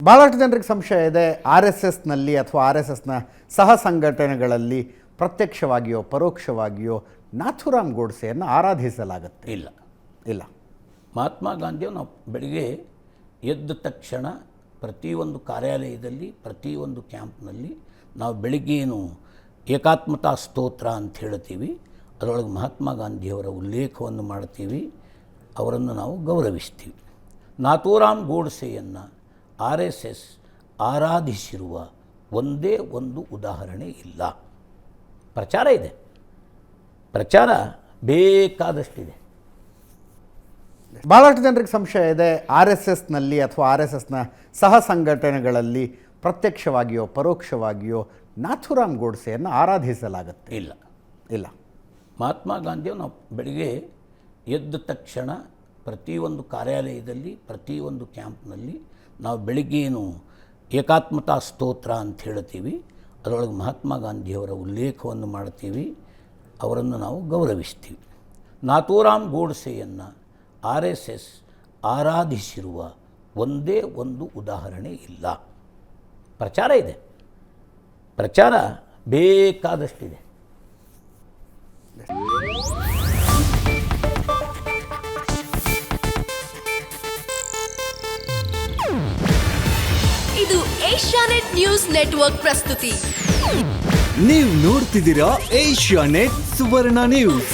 ಭಾಳಷ್ಟು ಜನರಿಗೆ ಸಂಶಯ ಇದೆ ಆರ್ ಎಸ್ ಎಸ್ನಲ್ಲಿ ಅಥವಾ ಆರ್ ಎಸ್ ಎಸ್ನ ಸಹ ಸಂಘಟನೆಗಳಲ್ಲಿ ಪ್ರತ್ಯಕ್ಷವಾಗಿಯೋ ಪರೋಕ್ಷವಾಗಿಯೋ ನಾಥೂರಾಮ್ ಗೋಡ್ಸೆಯನ್ನು ಆರಾಧಿಸಲಾಗುತ್ತೆ. ಇಲ್ಲ. ಮಹಾತ್ಮ ಗಾಂಧಿಯವರು ನಾವು ಬೆಳಿಗ್ಗೆ ಎದ್ದ ತಕ್ಷಣ ಪ್ರತಿಯೊಂದು ಕಾರ್ಯಾಲಯದಲ್ಲಿ ಪ್ರತಿಯೊಂದು ಕ್ಯಾಂಪ್ನಲ್ಲಿ ನಾವು ಬೆಳಿಗ್ಗೆ ಏನು ಏಕಾತ್ಮತಾ ಸ್ತೋತ್ರ ಅಂತ ಹೇಳ್ತೀವಿ, ಅದರೊಳಗೆ ಮಹಾತ್ಮ ಗಾಂಧಿಯವರ ಉಲ್ಲೇಖವನ್ನು ಮಾಡ್ತೀವಿ, ಅವರನ್ನು ನಾವು ಗೌರವಿಸ್ತೀವಿ. ನಾಥೂರಾಮ್ ಗೋಡ್ಸೆಯನ್ನು ಆರ್ ಎಸ್ ಎಸ್ ಆರಾಧಿಸಿರುವ ಒಂದೇ ಒಂದು ಉದಾಹರಣೆ ಇಲ್ಲ. ಪ್ರಚಾರ ಇದೆ, ಪ್ರಚಾರ ಬೇಕಾದಷ್ಟಿದೆ. ಭಾಳಷ್ಟು ಜನರಿಗೆ ಸಂಶಯ ಇದೆ ಆರ್ ಎಸ್ ಎಸ್ನಲ್ಲಿ ಅಥವಾ ಆರ್ ಎಸ್ ಎಸ್ನ ಸಹ ಸಂಘಟನೆಗಳಲ್ಲಿ ಪ್ರತ್ಯಕ್ಷವಾಗಿಯೋ ಪರೋಕ್ಷವಾಗಿಯೋ ನಾಥೂರಾಮ್ ಗೋಡ್ಸೆಯನ್ನು ಆರಾಧಿಸಲಾಗುತ್ತೆ. ಇಲ್ಲ. ಮಹಾತ್ಮ ಗಾಂಧಿಯವರು ನಾವು ಬೆಳಿಗ್ಗೆ ಎದ್ದ ತಕ್ಷಣ ಪ್ರತಿಯೊಂದು ಕಾರ್ಯಾಲಯದಲ್ಲಿ ಪ್ರತಿಯೊಂದು ಕ್ಯಾಂಪ್ನಲ್ಲಿ ನಾವು ಬೆಳಿಗ್ಗೆ ಏನು ಏಕಾತ್ಮತಾ ಸ್ತೋತ್ರ ಅಂತ ಹೇಳ್ತೀವಿ, ಅದರೊಳಗೆ ಮಹಾತ್ಮ ಗಾಂಧಿಯವರ ಉಲ್ಲೇಖವನ್ನು ಮಾಡ್ತೀವಿ, ಅವರನ್ನು ನಾವು ಗೌರವಿಸ್ತೀವಿ. ನಾಥೂರಾಮ್ ಗೋಡ್ಸೆಯನ್ನು ಆರ್ ಎಸ್ ಎಸ್ ಆರಾಧಿಸಿರುವ ಒಂದೇ ಒಂದು ಉದಾಹರಣೆ ಇಲ್ಲ. ಪ್ರಚಾರ ಇದೆ, ಪ್ರಚಾರ ಬೇಕಾದಷ್ಟಿದೆ. ಇದು ಏಷ್ಯಾನೆಟ್ ನ್ಯೂಸ್ ನೆಟ್ವರ್ಕ್ ಪ್ರಸ್ತುತಿ. ನೀವು ನೋಡ್ತಿದ್ದೀರಾ ಏಷ್ಯಾನೆಟ್ ಸುವರ್ಣ ನ್ಯೂಸ್.